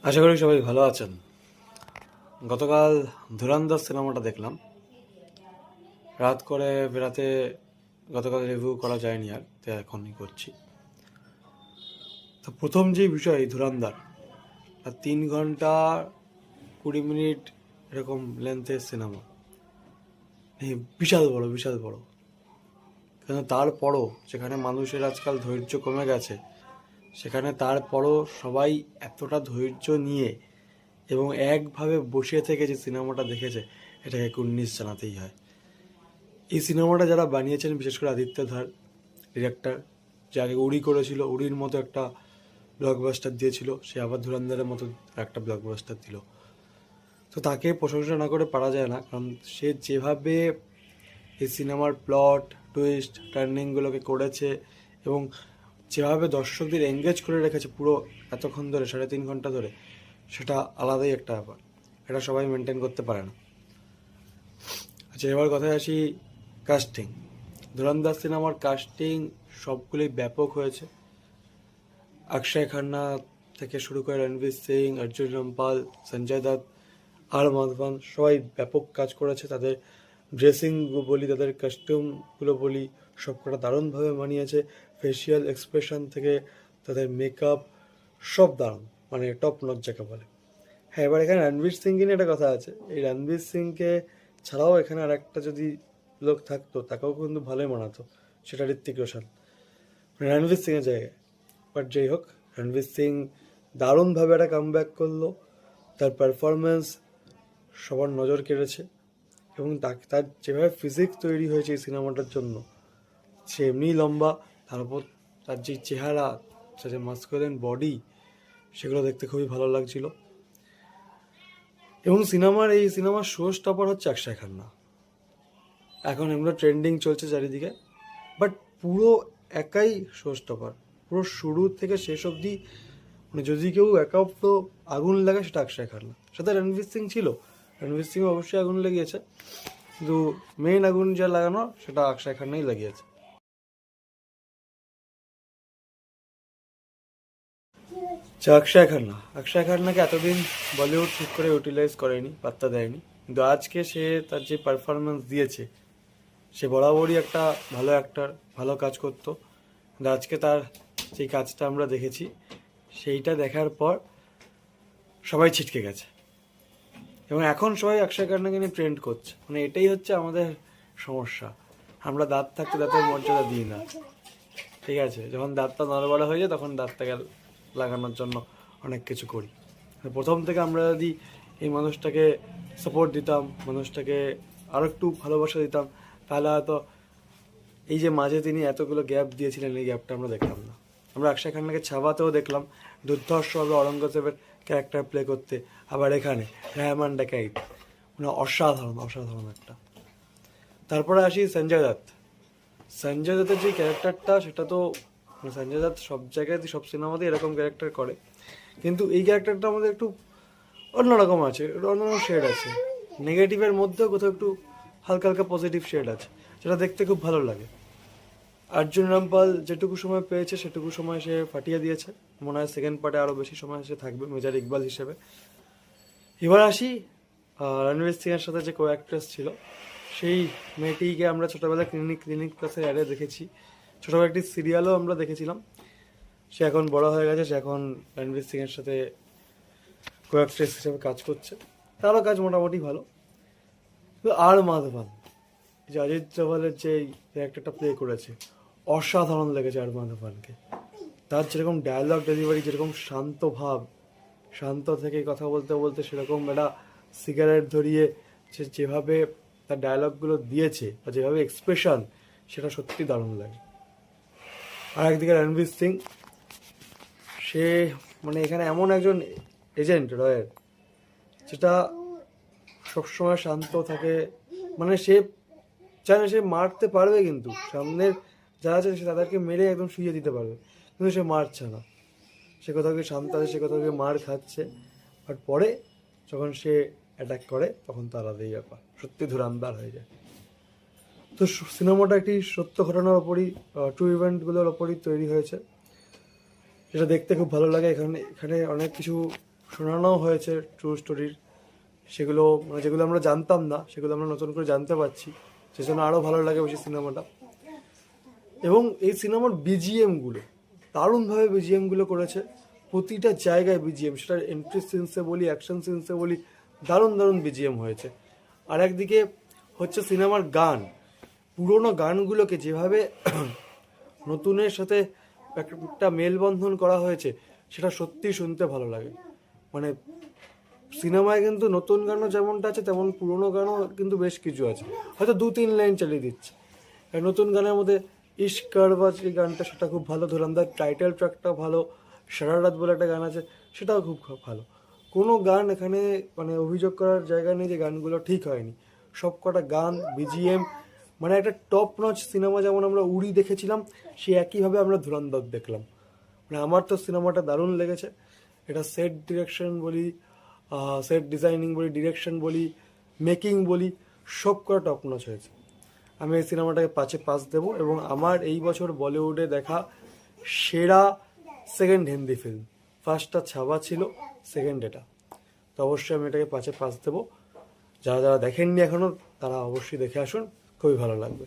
আশা করি সবাই ভালো আছেন। গতকাল ধুরন্ধর সিনেমাটা দেখলাম রাত করে বেরাতে। গতকাল রিভিউ করা যায়নি, আর তো এখনই করছি। তো প্রথম যে বিষয় ধুরন্ধর, 3 ঘন্টা 20 মিনিট এরকম লেন্থের সিনেমা। বিশাল বড় বিশাল বড়। কেন তারপরও যেখানে মানুষের আজকাল ধৈর্য কমে গেছে, সেখানে তারপরও সবাই এতটা ধৈর্য নিয়ে এবং একভাবে বসে থেকে যে সিনেমাটা দেখেছে, এটাকে কুর্নিশ জানাতেই হয়। এই সিনেমাটা যারা বানিয়েছেন, বিশেষ করে আদিত্য ধার ডিরেক্টর, যে আগে উড়ি করেছিল, উড়ির মতো একটা ব্লকবাস্টার দিয়েছিল, সে আবার ধুরন্ধরের মতো একটা ব্লকবাস্টার দিল। তো তাকে প্রশংসা না করে পারা যায় না, কারণ সে যেভাবে এই সিনেমার প্লট টুইস্ট টার্নিংগুলোকে করেছে এবং যেভাবে দর্শকদের এঙ্গেজ করে রেখেছে পুরো এতক্ষণ ধরে, 3.5 ঘন্টা ধরে, সেটা আলাদাই একটা ব্যাপার। এটা সবাই মেনটেন করতে পারে না। আচ্ছা, এবার কথায় আসি কাস্টিং। ধুরন্ধর সিনেমার কাস্টিং সবগুলোই ব্যাপক হয়েছে। অক্ষয় খান্না থেকে শুরু করে রণবীর সিং, অর্জুন রামপাল, সঞ্জয় দত্ত, আর মাধবন, সবাই ব্যাপক কাজ করেছে। তাদের ড্রেসিং বলি, তাদের কস্টিউমগুলো বলি, সবকটা দারুণভাবে মানিয়েছে। ফেসিয়াল এক্সপ্রেশন থেকে তাদের মেকআপ, সব দারুণ, মানে টপ নচ যাকে বলে। হ্যাঁ, এবার এখানে রণবীর সিংকে নিয়ে একটা কথা আছে। এই রণবীর সিংকে ছাড়াও এখানে আর একটা যদি লোক থাকতো, তাকেও কিন্তু ভালোই মানাতো, সেটা ঋত্বিক রোশন, মানে রণবীর সিংয়ের জায়গায়। বাট যাই হোক, রণবীর সিং দারুণভাবে একটা কামব্যাক করলো। তার পারফরমেন্স সবার নজর কেড়েছে এবং তার যেভাবে ফিজিক্স তৈরি হয়েছে এই সিনেমাটার জন্য, সে এমনি লম্বা, তার উপর তার যে চেহারা, তার যে মাস্কুলিন বডি, সেগুলো দেখতে খুবই ভালো লাগছিল। এবং এই সিনেমার শো স্টপার হচ্ছে অক্ষয় খান্না। এখন এগুলো ট্রেন্ডিং চলছে চারিদিকে, বাট পুরো একাই শো স্টপার, পুরো শুরু থেকে শেষ অবধি। মানে যদি কেউ একা পুরো আগুন লাগে, সেটা অক্ষয় খান্না। সাথে রণবীর সিং ছিল, রণবীর সিং অবশ্যই আগুন লেগেছে, কিন্তু মেইন আগুন যা লাগানো, সেটা অক্ষয় খান্নাই লাগিয়েছে। অক্ষয় খান্নাকে এতদিন বলিউড ঠিক করে ইউটিলাইজ করেনি, পাত্তা দেয়নি, কিন্তু আজকে সে তার যে পারফরমেন্স দিয়েছে, সে বরাবরই একটা ভালো অ্যাক্টর, ভালো কাজ করতো। কিন্তু আজকে তার যে কাজটা আমরা দেখেছি, সেইটা দেখার পর সবাই ছিটকে গেছে এবং এখন সবাই অক্ষয় খান্নাকে নিয়ে ট্রেন্ড করছে। মানে এটাই হচ্ছে আমাদের সমস্যা। আমরা দাঁত থাকতে দাঁতের মর্যাদা দিই না, ঠিক আছে? যখন দাঁতটা নড়বড়া হয়ে যায়, তখন দাঁতটাকে লাগানোর জন্য অনেক কিছু করি। প্রথম থেকে আমরা যদি এই মানুষটাকে সাপোর্ট দিতাম, মানুষটাকে আরও একটু ভালোবাসা দিতাম, তাহলে হয়তো এই যে মাঝে তিনি এতগুলো গ্যাপ দিয়েছিলেন, এই গ্যাপটা আমরা দেখতাম না। আমরা অক্ষয় খান্নাকে ছাবাতেও দেখলাম দুর্ধর্ষভাবে অরঙ্গজেবের ক্যারেক্টার প্লে করতে, আবার এখানে রেহমান ডাকাইত, মানে অসাধারণ অসাধারণ একটা। তারপরে আসি সঞ্জয় দত্ত। সঞ্জয় দত্তের যে ক্যারেক্টারটা, সেটা তো সঞ্জয় দত্ত সব জায়গায় সব সিনেমাতেই এরকম ক্যারেক্টার করে, কিন্তু এই ক্যারেক্টারটা আমাদের একটু অন্যরকম আছে, একটু অন্যরকম শেড আছে। নেগেটিভের মধ্যেও কোথাও একটু হালকা হালকা পজিটিভ শেড আছে, যেটা দেখতে খুব ভালো লাগে। অর্জুন রামপাল যেটুকু সময় পেয়েছে, সেটুকু সময় সে ফাটিয়ে দিয়েছে। মনে হয় সেকেন্ড পার্টে আরও বেশি সময় সে থাকবে মেজর ইকবাল হিসেবে। এবার আসি রণবীর সিং এর সাথে যে কো অ্যাক্ট্রেস ছিল, সেই মেয়েটিকে আমরা ছোটোবেলায় ক্লিনিক প্লাসের অ্যাডে দেখেছি, ছোটোবেলা একটি সিরিয়ালও আমরা দেখেছিলাম। সে এখন বড় হয়ে গেছে, সে এখন রণবীর সিং এর সাথে কো অ্যাক্ট্রেস হিসেবে কাজ করছে, তারও কাজ মোটামুটি ভালো। আর মাধবন, যে অজিত জোভালের যে ক্যারেক্টারটা প্লে করেছে, অসাধারণ লেগেছে আর মাধবনকে। তার যেরকম ডায়লগ ডেলিভারি, যেরকম শান্ত ভাব, শান্ত থেকে কথা বলতে বলতে সেরকম একটা সিগারেট ধরিয়ে সে যেভাবে তার ডায়লগগুলো দিয়েছে, বা যেভাবে এক্সপ্রেশন, সেটা সত্যি দারুণ লাগে। আর একদিকে রণবীর সিং, সে মানে এখানে এমন একজন এজেন্ট রয়ের, যেটা সবসময় শান্ত থাকে। মানে সে জানে সে মারতে পারবে, কিন্তু সামনের যারা আছে সে তাদেরকে মেরে একদম শুয়ে দিতে পারবে, কিন্তু সে মারছে না। সে কোথাও গিয়ে শান্ত আছে, সে কোথাও গিয়ে মার খাচ্ছে, বাট পরে যখন সে অ্যাটাক করে, তখন তো আলাদাই ব্যাপার, সত্যি ধুরন্ধর হয়ে যায়। তো সিনেমাটা একটি সত্য ঘটনার ওপরই, ট্রু ইভেন্টগুলোর ওপরই তৈরি হয়েছে, যেটা দেখতে খুব ভালো লাগে। এখানে অনেক কিছু শোনানো হয়েছে ট্রু স্টোরির, সেগুলো মানে যেগুলো আমরা জানতাম না সেগুলো আমরা নতুন করে জানতে পারছি, সেজন্য আরও ভালো লাগে বেশি সিনেমাটা। এবং এই সিনেমার বিজিএমগুলো দারুণভাবে বিজিএমগুলো করেছে, প্রতিটা জায়গায় বিজিএম, সেটা এন্ট্রি সিনসে বলি, অ্যাকশন সিনসে বলি, দারুণ দারুণ বিজিএম হয়েছে। আর একদিকে হচ্ছে সিনেমার গান, পুরোনো গানগুলোকে যেভাবে নতুনের সাথে একটা মেলবন্ধন করা হয়েছে সেটা সত্যিই শুনতে ভালো লাগে। মানে সিনেমায় কিন্তু নতুন গানও যেমনটা আছে তেমন পুরোনো গানও কিন্তু বেশ কিছু আছে, হয়তো 2-3 লাইন চালিয়ে দিচ্ছে। আর নতুন গানের মধ্যে ইশক কারবা যে গানটা সেটা খুব ভালো, ধুরন্ধর টাইটেল ট্র্যাকটাও ভালো, সারা রাত বলে একটা গান আছে সেটাও খুব ভালো। কোনো গান এখানে মানে অভিযোগ করার জায়গা নেই যে গানগুলো ঠিক হয়নি। সব কটা গান বিজিএম মানে একটা টপ নচ সিনেমা, যেমন আমরা উড়ি দেখেছিলাম সে একইভাবে আমরা ধুরন্ধর দেখলাম। মানে আমার তো সিনেমাটা দারুণ লেগেছে। এটা সেট ডিরেকশন বলি, সেট ডিজাইনিং বলি, ডিরেকশন বলি, মেকিং বলি, সব কটা টপ নচ হয়েছে। আমি এই সিনেমাটাকে 5-এ 5 দেবো এবং আমার এই বছর বলিউডে দেখা সেরা সেকেন্ড হিন্দি ফিল্ম। ফার্স্টটা ছাবা ছিল, সেকেন্ড এটা, তো অবশ্যই আমি এটাকে 5-এ 5 দেবো। যারা যারা দেখেননি এখনও তারা অবশ্যই দেখে আসুন, খুবই ভালো লাগবে।